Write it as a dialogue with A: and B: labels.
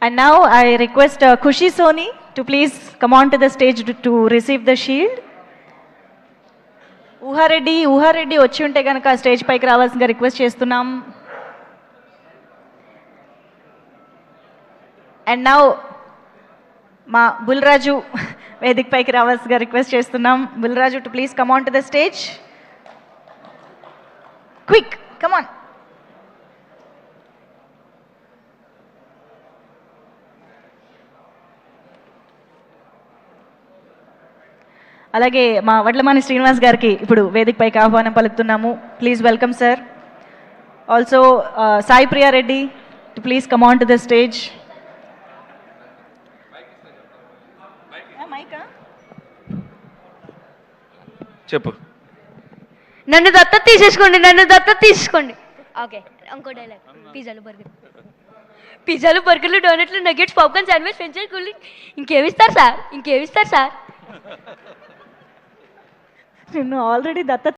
A: And now I request Khushi Soni to please come on to the stage to receive the shield. Uha Reddy వచ్చి ఉంటే కనుక stage పైకి రావాల్సిందిగా request చేస్తున్నాం. And now మా బుల్రాజు వేదిక పైకి రావాల్సిందిగా రిక్వెస్ట్ చేస్తున్నాం. Bulraju to please come on to the stage. Quick come on. అలాగే మా వడ్లమాని శ్రీనివాస్ గారికి ఇప్పుడు వేదిక పైకి ఆహ్వానం పలుకుతున్నాము. Please welcome sir. Also Sai Priya Reddy to please come on to the stage.
B: చెప్పు.
C: నన్ను దత్తత తీసేసుకోండి. ఓకే, ఇంకో డైలాగ్. పిజ్జాలు బర్గర్లు డోనట్లు nuggets popcorn sandwich French cooling ఇంకేమిస్తారు సార్?
A: నిన్ను ఆల్రెడీ దత్త